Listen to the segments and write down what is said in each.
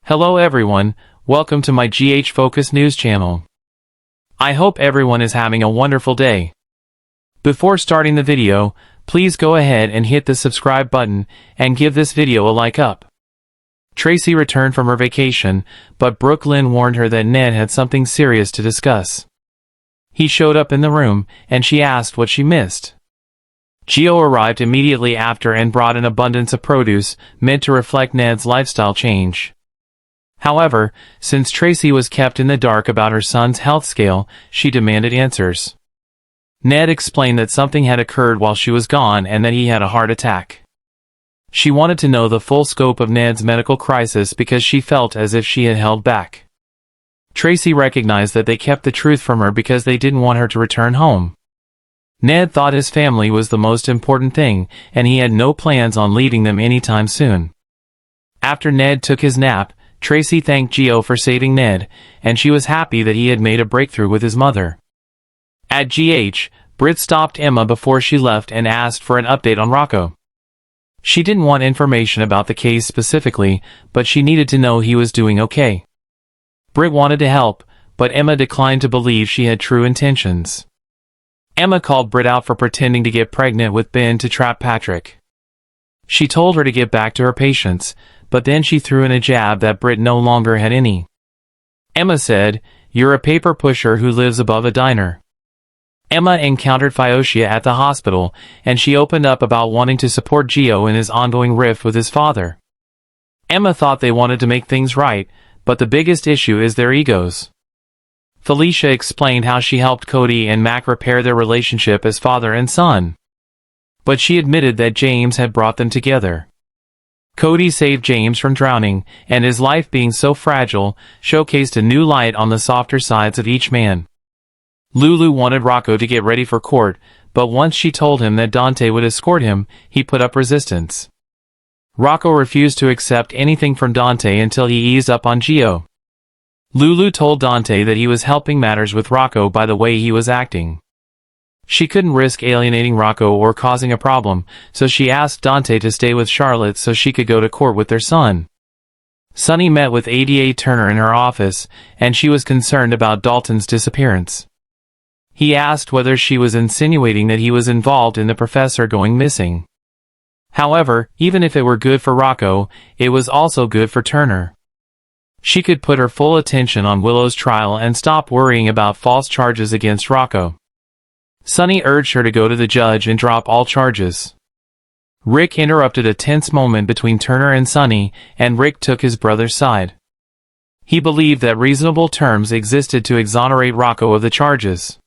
Hello everyone, welcome to my GH Focus News channel. I hope everyone is having a wonderful day. Before starting the video, please go ahead and hit the subscribe button and give this video a like up. Tracy returned from her vacation, but Brooklyn warned her that Ned had something serious to discuss. He showed up in the room, and she asked what she missed. Gio arrived immediately after and brought an abundance of produce, meant to reflect Ned's lifestyle change. However, since Tracy was kept in the dark about her son's health scale, she demanded answers. Ned explained that something had occurred while she was gone and that he had a heart attack. She wanted to know the full scope of Ned's medical crisis because she felt as if she had held back. Tracy recognized that they kept the truth from her because they didn't want her to return home. Ned thought his family was the most important thing, and he had no plans on leaving them anytime soon. After Ned took his nap, Tracy thanked Gio for saving Ned, and she was happy that he had made a breakthrough with his mother. At GH, Britt stopped Emma before she left and asked for an update on Rocco. She didn't want information about the case specifically, but she needed to know he was doing okay. Britt wanted to help, but Emma declined to believe she had true intentions. Emma called Britt out for pretending to get pregnant with Ben to trap Patrick. She told her to get back to her patients, but then she threw in a jab that Britt no longer had any. Emma said, "You're a paper pusher who lives above a diner." Emma encountered Fiocia at the hospital, and she opened up about wanting to support Gio in his ongoing rift with his father. Emma thought they wanted to make things right, but the biggest issue is their egos. Felicia explained how she helped Cody and Mac repair their relationship as father and son. But she admitted that James had brought them together. Cody saved James from drowning, and his life being so fragile, showcased a new light on the softer sides of each man. Lulu wanted Rocco to get ready for court, but once she told him that Dante would escort him, he put up resistance. Rocco refused to accept anything from Dante until he eased up on Gio. Lulu told Dante that he was helping matters with Rocco by the way he was acting. She couldn't risk alienating Rocco or causing a problem, so she asked Dante to stay with Charlotte so she could go to court with their son. Sunny met with ADA Turner in her office, and she was concerned about Dalton's disappearance. He asked whether she was insinuating that he was involved in the professor going missing. However, even if it were good for Rocco, it was also good for Turner. She could put her full attention on Willow's trial and stop worrying about false charges against Rocco. Sunny urged her to go to the judge and drop all charges. Rick interrupted a tense moment between Turner and Sunny, and Rick took his brother's side. He believed that reasonable terms existed to exonerate Rocco of the charges.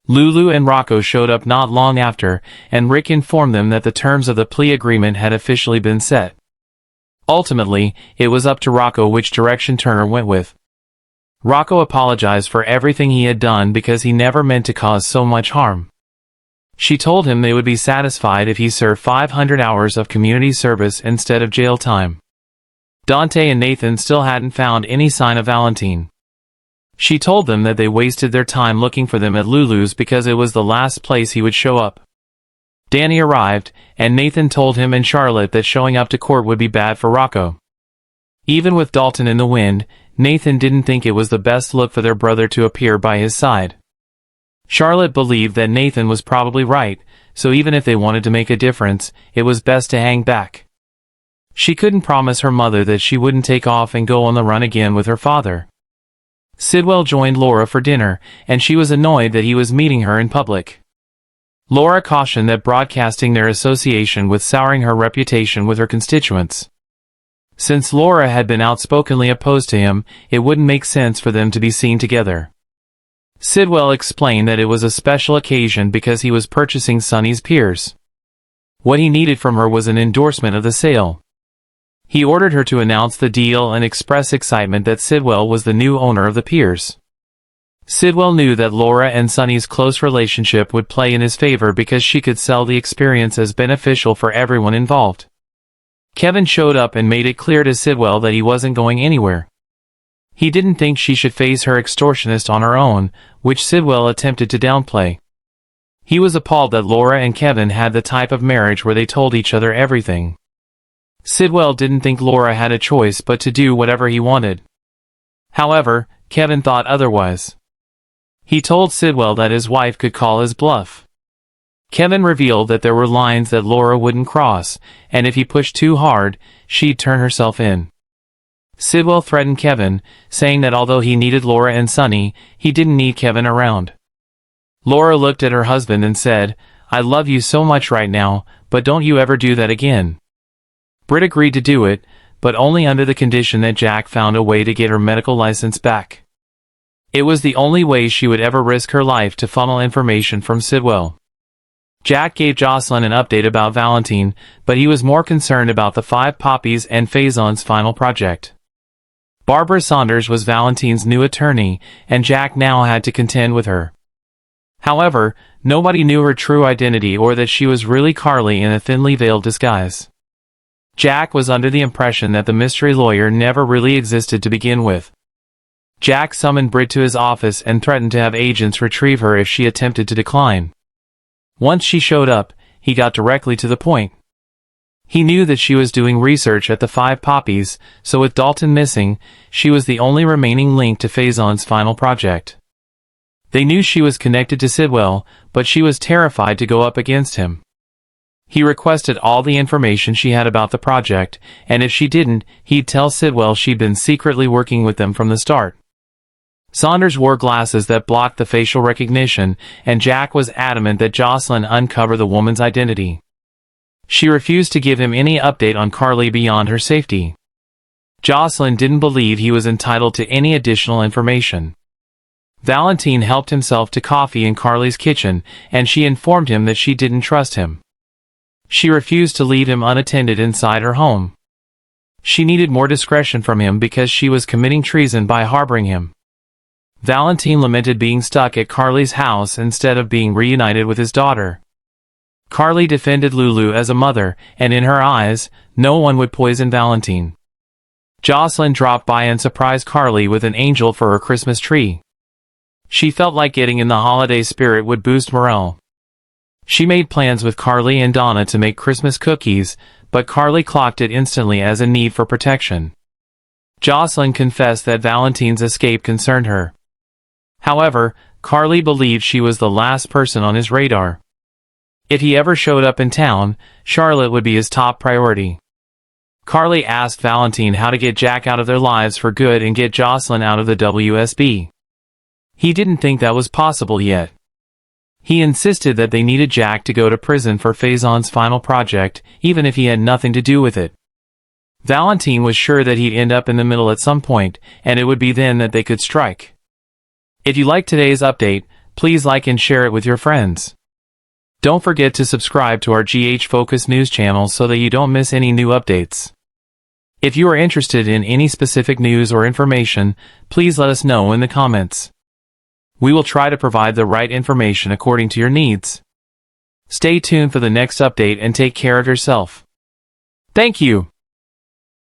Lulu and Rocco showed up not long after, and Rick informed them that the terms of the plea agreement had officially been set. Ultimately, it was up to Rocco which direction Turner went with. Rocco apologized for everything he had done because he never meant to cause so much harm. She told him they would be satisfied if he served 500 hours of community service instead of jail time. Dante and Nathan still hadn't found any sign of Valentine. She told them that they wasted their time looking for them at Lulu's because it was the last place he would show up. Danny arrived, and Nathan told him and Charlotte that showing up to court would be bad for Rocco. Even with Dalton in the wind, Nathan didn't think it was the best look for their brother to appear by his side. Charlotte believed that Nathan was probably right, so even if they wanted to make a difference, it was best to hang back. She couldn't promise her mother that she wouldn't take off and go on the run again with her father. Sidwell joined Laura for dinner, and she was annoyed that he was meeting her in public. Laura cautioned that broadcasting their association was souring her reputation with her constituents. Since Laura had been outspokenly opposed to him, it wouldn't make sense for them to be seen together. Sidwell explained that it was a special occasion because he was purchasing Sunny's Piers. What he needed from her was an endorsement of the sale. He ordered her to announce the deal and express excitement that Sidwell was the new owner of the Piers. Sidwell knew that Laura and Sunny's close relationship would play in his favor because she could sell the experience as beneficial for everyone involved. Kevin showed up and made it clear to Sidwell that he wasn't going anywhere. He didn't think she should face her extortionist on her own, which Sidwell attempted to downplay. He was appalled that Laura and Kevin had the type of marriage where they told each other everything. Sidwell didn't think Laura had a choice but to do whatever he wanted. However, Kevin thought otherwise. He told Sidwell that his wife could call his bluff. Kevin revealed that there were lines that Laura wouldn't cross, and if he pushed too hard, she'd turn herself in. Sidwell threatened Kevin, saying that although he needed Laura and Sonny, he didn't need Kevin around. Laura looked at her husband and said, "I love you so much right now, but don't you ever do that again." Britt agreed to do it, but only under the condition that Jack found a way to get her medical license back. It was the only way she would ever risk her life to funnel information from Sidwell. Jack gave Jocelyn an update about Valentine, but he was more concerned about the 5 Poppies and Faison's final project. Barbara Saunders was Valentine's new attorney, and Jack now had to contend with her. However, nobody knew her true identity or that she was really Carly in a thinly veiled disguise. Jack was under the impression that the mystery lawyer never really existed to begin with. Jack summoned Britt to his office and threatened to have agents retrieve her if she attempted to decline. Once she showed up, he got directly to the point. He knew that she was doing research at the 5 Poppies, so with Dalton missing, she was the only remaining link to Faison's final project. They knew she was connected to Sidwell, but she was terrified to go up against him. He requested all the information she had about the project, and if she didn't, he'd tell Sidwell she'd been secretly working with them from the start. Saunders wore glasses that blocked the facial recognition, and Jack was adamant that Jocelyn uncover the woman's identity. She refused to give him any update on Carly beyond her safety. Jocelyn didn't believe he was entitled to any additional information. Valentine helped himself to coffee in Carly's kitchen, and she informed him that she didn't trust him. She refused to leave him unattended inside her home. She needed more discretion from him because she was committing treason by harboring him. Valentine lamented being stuck at Carly's house instead of being reunited with his daughter. Carly defended Lulu as a mother, and in her eyes, no one would poison Valentine. Jocelyn dropped by and surprised Carly with an angel for her Christmas tree. She felt like getting in the holiday spirit would boost morale. She made plans with Carly and Donna to make Christmas cookies, but Carly clocked it instantly as a need for protection. Jocelyn confessed that Valentine's escape concerned her. However, Carly believed she was the last person on his radar. If he ever showed up in town, Charlotte would be his top priority. Carly asked Valentine how to get Jack out of their lives for good and get Jocelyn out of the WSB. He didn't think that was possible yet. He insisted that they needed Jack to go to prison for Faison's final project, even if he had nothing to do with it. Valentine was sure that he'd end up in the middle at some point, and it would be then that they could strike. If you liked today's update, please like and share it with your friends. Don't forget to subscribe to our GH Focus News channel so that you don't miss any new updates. If you are interested in any specific news or information, please let us know in the comments. We will try to provide the right information according to your needs. Stay tuned for the next update and take care of yourself. Thank you.